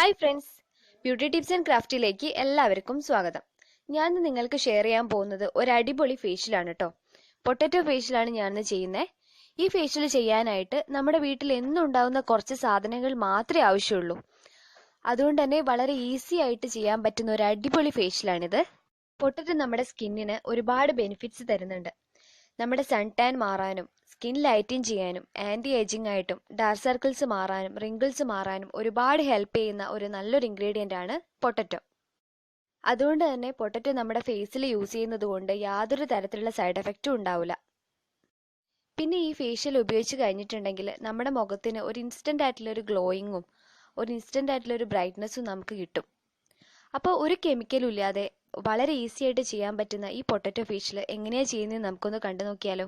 Hi friends, beauty tips and ക്രാഫ്റ്റിലേക്ക് എല്ലാവർക്കും സ്വാഗതം. ഞാൻ നിങ്ങൾക്ക് ഷെയർ ചെയ്യാൻ പോകുന്നത് ഒരു അടിപൊളി ഫേഷ്യലാണ് കേട്ടോ. പൊട്ടറ്റോ ഫേഷ്യലാണ് ഞാൻ ചെയ്യുന്നത്. ഈ ഫേഷ്യൽ ചെയ്യാനായിട്ട് നമ്മുടെ വീട്ടിൽ എന്നും ഉണ്ടാവുന്ന കുറച്ച് സാധനങ്ങൾ മാത്രമേ ആവശ്യമുള്ളൂ. അതുകൊണ്ട് തന്നെ വളരെ ഈസി ആയിട്ട് ചെയ്യാൻ പറ്റുന്ന ഒരു അടിപൊളി ഫേഷ്യലാണിത്. പൊട്ടറ്റോ നമ്മുടെ സ്കിന്നിന് ഒരുപാട് ബെനിഫിറ്റ്സ് തരുന്നുണ്ട്. നമ്മുടെ സൺ ടാൻ മാറാനും സ്കിൻ ലൈറ്റൻ ചെയ്യാനും ആൻറ്റി ഏജിങ് ആയിട്ടും ഡാർക്ക് സർക്കിൾസ് മാറാനും റിങ്കിൾസ് മാറാനും ഒരുപാട് ഹെൽപ്പ് ചെയ്യുന്ന ഒരു നല്ലൊരു ഇൻഗ്രീഡിയൻ്റ് ആണ് പൊട്ടറ്റോ. അതുകൊണ്ട് തന്നെ പൊട്ടറ്റോ നമ്മുടെ ഫേസിൽ യൂസ് ചെയ്യുന്നത് കൊണ്ട് യാതൊരു തരത്തിലുള്ള സൈഡ് എഫക്റ്റും ഉണ്ടാവില്ല. പിന്നെ ഈ ഫേഷ്യൽ ഉപയോഗിച്ച് കഴിഞ്ഞിട്ടുണ്ടെങ്കിൽ നമ്മുടെ മുഖത്തിന് ഒരു ഇൻസ്റ്റൻ്റ് ആയിട്ടുള്ള ഒരു ഗ്ലോയിങ്ങും ഒരു ഇൻസ്റ്റൻ്റ് ആയിട്ടുള്ള ഒരു ബ്രൈറ്റ്നസ്സും നമുക്ക് കിട്ടും. അപ്പോൾ ഒരു കെമിക്കലും ഇല്ലാതെ വളരെ ഈസി ആയിട്ട് ചെയ്യാൻ പറ്റുന്ന ഈ പൊട്ടറ്റോ ഫേഷ്യൽ എങ്ങനെയാണ് ചെയ്യുന്നത് നമുക്കൊന്ന് കണ്ടു നോക്കിയാലോ.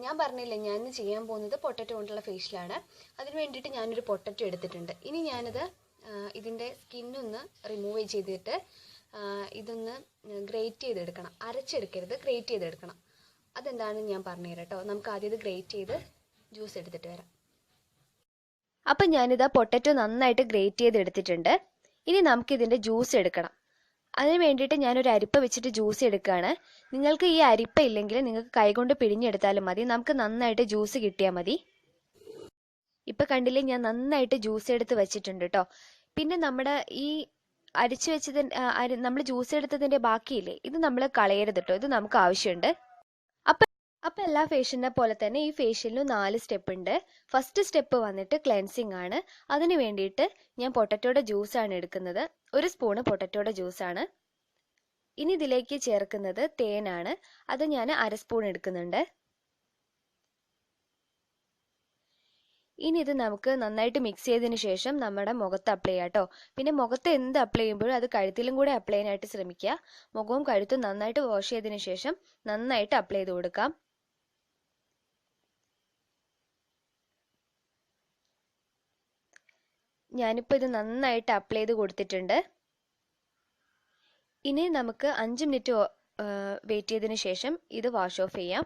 ഞാൻ പറഞ്ഞില്ലേ, ഞാൻ ചെയ്യാൻ പോകുന്നത് പൊട്ടറ്റോ കൊണ്ടുള്ള ഫേഷ്യലാണ്. അതിന് വേണ്ടിയിട്ട് ഞാനൊരു പൊട്ടറ്റോ എടുത്തിട്ടുണ്ട്. ഇനി ഞാനിത് ഇതിൻ്റെ സ്കിന്നൊന്ന് റിമൂവ് ചെയ്തിട്ട് ഇതൊന്ന് ഗ്രേറ്റ് ചെയ്തെടുക്കണം. അരച്ചെടുക്കരുത്, ഗ്രേറ്റ് ചെയ്തെടുക്കണം. അതെന്താണെന്ന് ഞാൻ പറഞ്ഞുതരാം കേട്ടോ. നമുക്ക് ആദ്യം ഇത് ഗ്രേറ്റ് ചെയ്ത് ജ്യൂസ് എടുത്തിട്ട് വരാം. അപ്പം ഞാനിതാ പൊട്ടറ്റോ നന്നായിട്ട് ഗ്രേറ്റ് ചെയ്തെടുത്തിട്ടുണ്ട്. ഇനി നമുക്കിതിൻ്റെ ജ്യൂസ് എടുക്കണം. അതിന് വേണ്ടിയിട്ട് ഞാനൊരു അരിപ്പ വെച്ചിട്ട് ജ്യൂസ് എടുക്കുകയാണ്. നിങ്ങൾക്ക് ഈ അരിപ്പ ഇല്ലെങ്കിൽ നിങ്ങൾക്ക് കൈകൊണ്ട് പിഴിഞ്ഞെടുത്താലും മതി. നമുക്ക് നന്നായിട്ട് ജ്യൂസ് കിട്ടിയാൽ മതി. ഇപ്പം കണ്ടില്ലേ, ഞാൻ നന്നായിട്ട് ജ്യൂസ് എടുത്ത് വെച്ചിട്ടുണ്ട് കേട്ടോ. പിന്നെ നമ്മുടെ ഈ അരിച്ചു വെച്ചതിൻ്റെ നമ്മൾ ജ്യൂസ് എടുത്തതിൻ്റെ ബാക്കിയില്ലേ, ഇത് നമ്മൾ കളയരുത് കേട്ടോ. ഇത് നമുക്ക് ആവശ്യമുണ്ട്. അപ്പം എല്ലാ ഫേഷ്യലിനെ പോലെ തന്നെ ഈ ഫേഷ്യലിന് 4 സ്റ്റെപ്പ് ഉണ്ട്. ഫസ്റ്റ് സ്റ്റെപ്പ് വന്നിട്ട് ക്ലെൻസിങ് ആണ്. അതിന് വേണ്ടിയിട്ട് ഞാൻ പൊട്ടറ്റോയുടെ ജ്യൂസാണ് എടുക്കുന്നത്. 1 സ്പൂണ് പൊട്ടറ്റോയുടെ ജ്യൂസാണ്. ഇനി ഇതിലേക്ക് ചേർക്കുന്നത് തേനാണ്. അത് ഞാൻ 1/2 സ്പൂൺ എടുക്കുന്നുണ്ട്. ഇനി ഇത് നമുക്ക് നന്നായിട്ട് മിക്സ് ചെയ്തതിന് ശേഷം നമ്മുടെ മുഖത്ത് അപ്ലൈ ചെയ്യാം കേട്ടോ. പിന്നെ മുഖത്ത് എന്ത് അപ്ലൈ ചെയ്യുമ്പോഴും അത് കഴുത്തിലും കൂടെ അപ്ലൈ ചെയ്യാനായിട്ട് ശ്രമിക്കുക. മുഖവും കഴുത്തും നന്നായിട്ട് വാഷ് ചെയ്തതിന് ശേഷം നന്നായിട്ട് അപ്ലൈ ചെയ്ത് കൊടുക്കാം. ഞാനിപ്പോൾ ഇത് നന്നായിട്ട് അപ്ലൈ ചെയ്ത് കൊടുത്തിട്ടുണ്ട്. ഇനി നമുക്ക് 5 മിനിറ്റ് വെയിറ്റ് ചെയ്തതിന് ശേഷം ഇത് വാഷ് ഓഫ് ചെയ്യാം.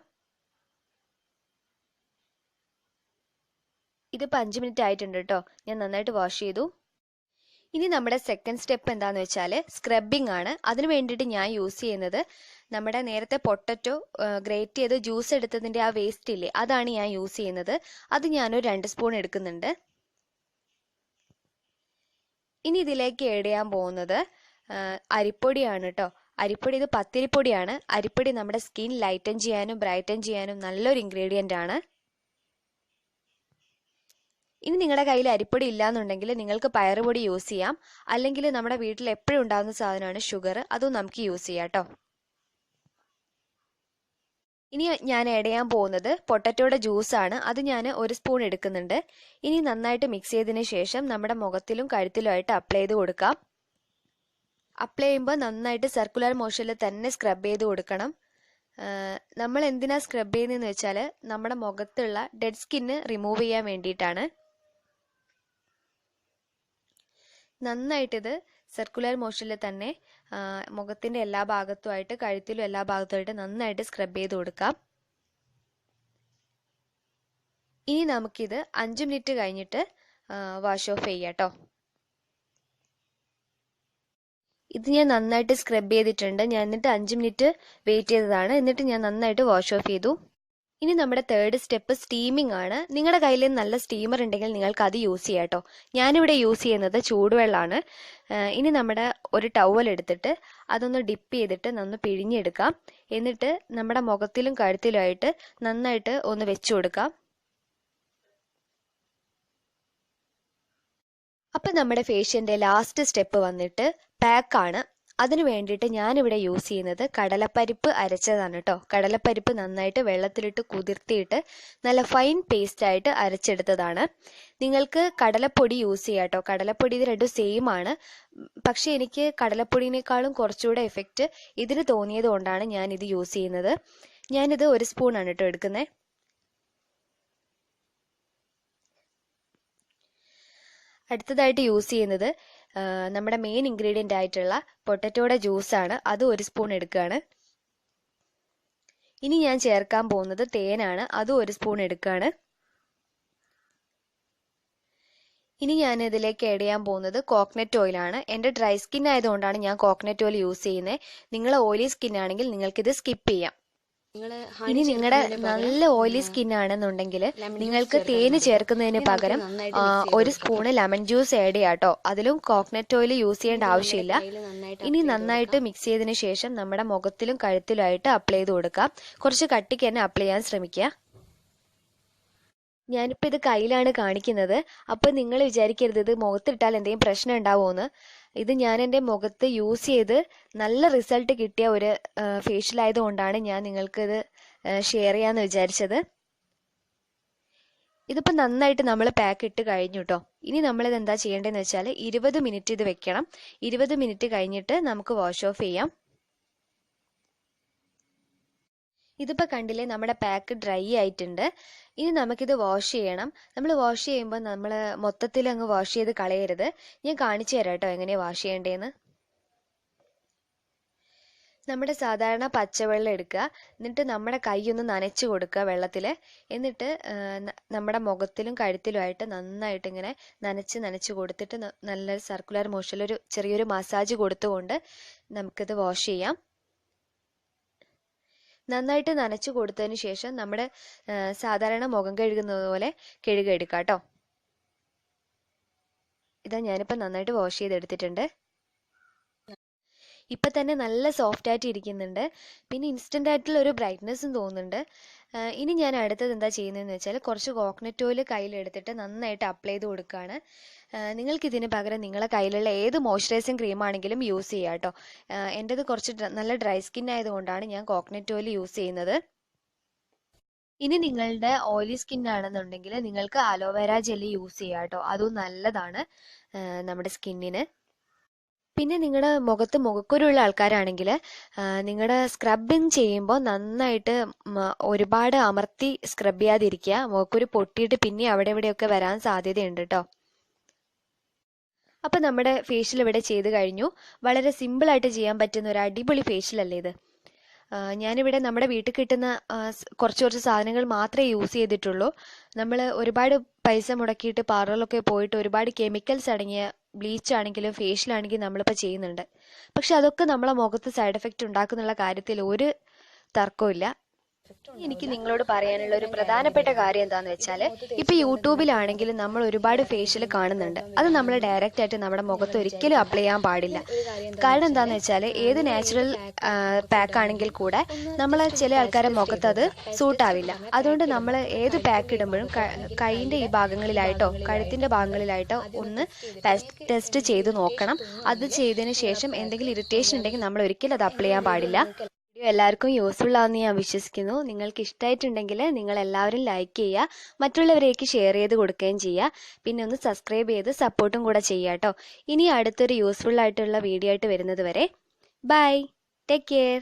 ഇതിപ്പോൾ 5 മിനിറ്റ് ആയിട്ടുണ്ട് കേട്ടോ. ഞാൻ നന്നായിട്ട് വാഷ് ചെയ്തു. ഇനി നമ്മുടെ സെക്കൻഡ് സ്റ്റെപ്പ് എന്താണെന്ന് വെച്ചാൽ സ്ക്രബിംഗ് ആണ്. അതിന് വേണ്ടിയിട്ട് ഞാൻ യൂസ് ചെയ്യുന്നത് നമ്മുടെ നേരത്തെ പൊട്ടറ്റോ ഗ്രേറ്റ് ചെയ്ത് ജ്യൂസ് എടുത്തതിൻ്റെ ആ വേസ്റ്റ് ഇല്ലേ, അതാണ് ഞാൻ യൂസ് ചെയ്യുന്നത്. അത് ഞാനൊരു 2 സ്പൂൺ എടുക്കുന്നുണ്ട്. ഇനി ഇതിലേക്ക് ആഡ് ചെയ്യാൻ പോകുന്നത് അരിപ്പൊടിയാണ് കേട്ടോ. അരിപ്പൊടി ഇത് പത്തിരിപ്പൊടിയാണ്. അരിപ്പൊടി നമ്മുടെ സ്കിൻ ലൈറ്റൻ ചെയ്യാനും ബ്രൈറ്റൻ ചെയ്യാനും നല്ലൊരു ഇൻഗ്രീഡിയൻ്റ് ആണ്. ഇനി നിങ്ങളുടെ കയ്യിൽ അരിപ്പൊടി ഇല്ലാന്നുണ്ടെങ്കിൽ നിങ്ങൾക്ക് പയറുപൊടി യൂസ് ചെയ്യാം. അല്ലെങ്കിൽ നമ്മുടെ വീട്ടിൽ എപ്പോഴും ഉണ്ടാകുന്ന സാധനമാണ് ഷുഗർ, അതും നമുക്ക് യൂസ് ചെയ്യാം കേട്ടോ. ഇനി ഞാൻ ആഡ് ചെയ്യാൻ പോകുന്നത് പൊട്ടറ്റോയുടെ ജ്യൂസാണ്. അത് ഞാൻ 1 സ്പൂൺ എടുക്കുന്നുണ്ട്. ഇനി നന്നായിട്ട് മിക്സ് ചെയ്തതിന് ശേഷം നമ്മുടെ മുഖത്തിലും കഴുത്തിലുമായിട്ട് അപ്ലൈ ചെയ്ത് കൊടുക്കാം. അപ്ലൈ ചെയ്യുമ്പോൾ നന്നായിട്ട് സർക്കുലർ മോഷനിൽ തന്നെ സ്ക്രബ് ചെയ്ത് കൊടുക്കണം. നമ്മൾ എന്തിനാ സ്ക്രബ് ചെയ്യുന്നതെന്ന് വെച്ചാൽ നമ്മുടെ മുഖത്തുള്ള ഡെഡ് സ്കിന്ന് റിമൂവ് ചെയ്യാൻ വേണ്ടിയിട്ടാണ്. നന്നായിട്ടിത് സർക്കുലർ മോഷനിൽ തന്നെ മുഖത്തിൻ്റെ എല്ലാ ഭാഗത്തുമായിട്ട് കഴുത്തിലും എല്ലാ ഭാഗത്തുമായിട്ട് നന്നായിട്ട് സ്ക്രബ് ചെയ്ത് കൊടുക്കാം. ഇനി നമുക്കിത് 5 മിനിറ്റ് കഴിഞ്ഞിട്ട് വാഷ് ഓഫ് ചെയ്യാം കേട്ടോ. ഇത് ഞാൻ നന്നായിട്ട് സ്ക്രബ് ചെയ്തിട്ടുണ്ട്. ഞാൻ എന്നിട്ട് 5 മിനിറ്റ് വെയിറ്റ് ചെയ്തതാണ്. എന്നിട്ട് ഞാൻ നന്നായിട്ട് വാഷ് ഓഫ് ചെയ്തു. ഇനി നമ്മുടെ തേർഡ് സ്റ്റെപ്പ് സ്റ്റീമിംഗ് ആണ്. നിങ്ങളുടെ കയ്യിൽ നല്ല സ്റ്റീമർ ഉണ്ടെങ്കിൽ നിങ്ങൾക്ക് അത് യൂസ് ചെയ്യാം കേട്ടോ. ഞാനിവിടെ യൂസ് ചെയ്യുന്നത് ചൂടുവെള്ളമാണ്. ഇനി നമ്മുടെ ഒരു ടവൽ എടുത്തിട്ട് അതൊന്ന് ഡിപ്പ് ചെയ്തിട്ട് നന്ന് പിഴിഞ്ഞെടുക്കാം. എന്നിട്ട് നമ്മുടെ മുഖത്തിലും കഴുത്തിലുമായിട്ട് നന്നായിട്ട് ഒന്ന് വെച്ചു കൊടുക്കാം. അപ്പം നമ്മുടെ ഫേഷ്യലിൻ്റെ ലാസ്റ്റ് സ്റ്റെപ്പ് വന്നിട്ട് പാക്കാണ്. അതിന് വേണ്ടിയിട്ട് ഞാനിവിടെ യൂസ് ചെയ്യുന്നത് കടലപ്പരിപ്പ് അരച്ചതാണ് കേട്ടോ. കടലപ്പരിപ്പ് നന്നായിട്ട് വെള്ളത്തിലിട്ട് കുതിർത്തിയിട്ട് നല്ല ഫൈൻ പേസ്റ്റായിട്ട് അരച്ചെടുത്തതാണ്. നിങ്ങൾക്ക് കടലപ്പൊടി യൂസ് ചെയ്യാം കേട്ടോ. കടലപ്പൊടി ഇത് രണ്ടും സെയിം ആണ്. പക്ഷേ എനിക്ക് കടലപ്പൊടിയേക്കാളും കുറച്ചുകൂടെ എഫക്റ്റ് ഇതിന് തോന്നിയത് കൊണ്ടാണ് ഞാൻ ഇത് യൂസ് ചെയ്യുന്നത്. ഞാനിത് 1 സ്പൂണാണ് കേട്ടോ എടുക്കുന്നത്. അടുത്തതായിട്ട് യൂസ് ചെയ്യുന്നത് നമ്മുടെ മെയിൻ ഇൻഗ്രീഡിയൻ്റ് ആയിട്ടുള്ള പൊട്ടറ്റോയുടെ ജ്യൂസാണ്. അത് 1 സ്പൂൺ എടുക്കുകയാണ്. ഇനി ഞാൻ ചേർക്കാൻ പോകുന്നത് തേനാണ്. അത് 1 സ്പൂൺ എടുക്കുകയാണ്. ഇനി ഞാൻ ഇതിലേക്ക് ആഡ് ചെയ്യാൻ പോകുന്നത് കോക്കനട്ട് ഓയിലാണ്. എൻ്റെ ഡ്രൈ സ്കിൻ ആയതുകൊണ്ടാണ് ഞാൻ കോക്കനട്ട് ഓയിൽ യൂസ് ചെയ്യുന്നത്. നിങ്ങൾ ഓയിലി സ്കിൻ ആണെങ്കിൽ നിങ്ങൾക്കിത് സ്കിപ്പ് ചെയ്യാം. ഇനി നിങ്ങളുടെ നല്ല ഓയിലി സ്കിൻ ആണെന്നുണ്ടെങ്കിൽ നിങ്ങൾക്ക് തേന് ചേർക്കുന്നതിന് പകരം 1 സ്പൂണ് ലെമൺ ജ്യൂസ് ആഡ് ചെയ്യാം കേട്ടോ. അതിലും കോക്കനട്ട് ഓയിൽ യൂസ് ചെയ്യേണ്ട ആവശ്യമില്ല. ഇനി നന്നായിട്ട് മിക്സ് ചെയ്തതിന് ശേഷം നമ്മുടെ മുഖത്തിലും കഴുത്തിലുമായിട്ട് അപ്ലൈ ചെയ്ത് കൊടുക്കാം. കുറച്ച് കട്ടിക്ക് തന്നെ അപ്ലൈ ചെയ്യാൻ ശ്രമിക്കുക. ഞാനിപ്പോൾ ഇത് കയ്യിലാണ് കാണിക്കുന്നത്. അപ്പോൾ നിങ്ങൾ വിചാരിക്കരുത് ഇത് മുഖത്തിട്ടാൽ എന്തെങ്കിലും പ്രശ്നം ഉണ്ടാവുമെന്ന്. ഇത് ഞാൻ എൻ്റെ മുഖത്ത് യൂസ് ചെയ്ത് നല്ല റിസൾട്ട് കിട്ടിയ ഒരു ഫേഷ്യൽ ആയതുകൊണ്ടാണ് ഞാൻ നിങ്ങൾക്കിത് ഷെയർ ചെയ്യാമെന്ന് വിചാരിച്ചത്. ഇതിപ്പോൾ നന്നായിട്ട് നമ്മൾ പാക്ക് ഇട്ട് കഴിഞ്ഞു കേട്ടോ. ഇനി നമ്മളിത് എന്താ ചെയ്യേണ്ടതെന്ന് വെച്ചാൽ 20 മിനിറ്റ് ഇത് വെക്കണം. 20 മിനിറ്റ് കഴിഞ്ഞിട്ട് നമുക്ക് വാഷ് ഓഫ് ചെയ്യാം. ഇതിപ്പോൾ കണ്ടില്ലേ, നമ്മുടെ പാക്ക് ഡ്രൈ ആയിട്ടുണ്ട്. ഇനി നമുക്കിത് വാഷ് ചെയ്യണം. നമ്മൾ വാഷ് ചെയ്യുമ്പോൾ നമ്മൾ മൊത്തത്തിൽ അങ്ങ് വാഷ് ചെയ്ത് കളയരുത്. ഞാൻ കാണിച്ചു തരാം കേട്ടോ എങ്ങനെയാണ് വാഷ് ചെയ്യേണ്ടതെന്ന്. നമ്മുടെ സാധാരണ പച്ചവെള്ളം എടുക്കുക. എന്നിട്ട് നമ്മുടെ കൈ ഒന്ന് നനച്ച് കൊടുക്കുക വെള്ളത്തിൽ. എന്നിട്ട് നമ്മുടെ മുഖത്തിലും കഴുത്തിലുമായിട്ട് നന്നായിട്ട് ഇങ്ങനെ നനച്ച് കൊടുത്തിട്ട് നല്ല സർക്കുലർ മോഷനിൽ ഒരു ചെറിയൊരു മസാജ് കൊടുത്തുകൊണ്ട് നമുക്കിത് വാഷ് ചെയ്യാം. നന്നായിട്ട് നനച്ചു കൊടുത്തതിന് ശേഷം നമ്മുടെ സാധാരണ മുഖം കഴുകുന്നത് പോലെ കഴുകിയെടുക്കാം കേട്ടോ. ഇതാ ഞാനിപ്പോൾ നന്നായിട്ട് വാഷ് ചെയ്തെടുത്തിട്ടുണ്ട്. ഇപ്പം തന്നെ നല്ല സോഫ്റ്റ് ആയിട്ട് ഇരിക്കുന്നുണ്ട്. പിന്നെ ഇൻസ്റ്റൻ്റ് ആയിട്ടുള്ള ഒരു ബ്രൈറ്റ്നസ്സും തോന്നുന്നുണ്ട്. ഇനി ഞാൻ അടുത്തത് എന്താ ചെയ്യുന്നതെന്ന് വെച്ചാൽ കുറച്ച് കോക്കനട്ട് ഓയിൽ കയ്യിലെടുത്തിട്ട് നന്നായിട്ട് അപ്ലൈ ചെയ്ത് കൊടുക്കുകയാണ്. നിങ്ങൾക്കിതിന് പകരം നിങ്ങളെ കയ്യിലുള്ള ഏത് മോയ്സ്ചറൈസിങ് ക്രീമാണെങ്കിലും യൂസ് ചെയ്യാം കേട്ടോ. എൻ്റേത് കുറച്ച് നല്ല ഡ്രൈ സ്കിൻ ആയതുകൊണ്ടാണ് ഞാൻ കോക്കനട്ട് ഓയിൽ യൂസ് ചെയ്യുന്നത്. ഇനി നിങ്ങളുടെ ഓയിലി സ്കിൻ ആണെന്നുണ്ടെങ്കിൽ നിങ്ങൾക്ക് അലോവേര ജെല്ലി യൂസ് ചെയ്യാം കേട്ടോ. അതും നല്ലതാണ് നമ്മുടെ സ്കിന്നിന്. പിന്നെ നിങ്ങളുടെ മുഖത്ത് മുഖക്കുരുള്ള ആൾക്കാരാണെങ്കിൽ നിങ്ങളുടെ സ്ക്രബിങ് ചെയ്യുമ്പോൾ നന്നായിട്ട് ഒരുപാട് അമർത്തി സ്ക്രബ് ചെയ്യാതിരിക്കുക. മുഖക്കുരു പൊട്ടിയിട്ട് പിന്നെ അവിടെ ഇവിടെയൊക്കെ വരാൻ സാധ്യതയുണ്ട് കേട്ടോ. അപ്പം നമ്മുടെ ഫേഷ്യൽ ഇവിടെ ചെയ്ത് കഴിഞ്ഞു. വളരെ സിമ്പിളായിട്ട് ചെയ്യാൻ പറ്റുന്ന ഒരു അടിപൊളി ഫേഷ്യൽ അല്ലേ ഇത്. ഞാനിവിടെ നമ്മുടെ വീട്ടിൽ കിട്ടുന്ന കുറച്ച് സാധനങ്ങൾ മാത്രമേ യൂസ് ചെയ്തിട്ടുള്ളൂ. നമ്മൾ ഒരുപാട് പൈസ മുടക്കിയിട്ട് പാർലറിലൊക്കെ പോയിട്ട് ഒരുപാട് കെമിക്കൽസ് അടങ്ങിയ ബ്ലീച്ച് ആണെങ്കിലും ഫേഷ്യൽ ആണെങ്കിലും നമ്മളിപ്പോൾ ചെയ്യുന്നുണ്ട്. പക്ഷെ അതൊക്കെ നമ്മളെ മുഖത്ത് സൈഡ് എഫക്റ്റ് ഉണ്ടാക്കുന്നുള്ള കാര്യത്തിൽ ഒരു തർക്കവും. എനിക്ക് നിങ്ങളോട് പറയാനുള്ള ഒരു പ്രധാനപ്പെട്ട കാര്യം എന്താന്ന് വെച്ചാൽ, ഇപ്പൊ യൂട്യൂബിലാണെങ്കിലും നമ്മൾ ഒരുപാട് ഫേഷ്യൽ കാണുന്നുണ്ട്. അത് നമ്മൾ ഡയറക്റ്റ് ആയിട്ട് നമ്മുടെ മുഖത്ത് ഒരിക്കലും അപ്ലൈ ചെയ്യാൻ പാടില്ല. കാരണം എന്താന്ന് വെച്ചാൽ ഏത് നാച്ചുറൽ പാക്ക് ആണെങ്കിൽ കൂടെ നമ്മളെ ചില ആൾക്കാരുടെ മുഖത്ത് അത് സൂട്ട് ആവില്ല. അതുകൊണ്ട് നമ്മൾ ഏത് പാക്ക് ഇടുമ്പോഴും കൈയിന്റെ ഈ ഭാഗങ്ങളിലായിട്ടോ കഴുത്തിന്റെ ഭാഗങ്ങളിലായിട്ടോ ഒന്ന് ടെസ്റ്റ് ചെയ്ത് നോക്കണം. അത് ചെയ്തതിന് ശേഷം എന്തെങ്കിലും ഇറിറ്റേഷൻ ഉണ്ടെങ്കിൽ നമ്മൾ ഒരിക്കലും അത് അപ്ലൈ ചെയ്യാൻ പാടില്ല. വീഡിയോ എല്ലാവർക്കും യൂസ്ഫുൾ ആണെന്ന് ഞാൻ വിശ്വസിക്കുന്നു. നിങ്ങൾക്ക് ഇഷ്ടമായിട്ടുണ്ടെങ്കിൽ നിങ്ങൾ എല്ലാവരും ലൈക്ക് ചെയ്യുക, മറ്റുള്ളവരേക്ക് ഷെയർ ചെയ്ത് കൊടുക്കുകയും ചെയ്യുക. പിന്നെ ഒന്ന് സബ്സ്ക്രൈബ് ചെയ്ത് സപ്പോർട്ടും കൂടെ ചെയ്യുക കേട്ടോ. ഇനി അടുത്തൊരു യൂസ്ഫുൾ ആയിട്ടുള്ള വീഡിയോ ആയിട്ട് വരുന്നത് വരെ ബൈ, ടേക്ക് കെയർ.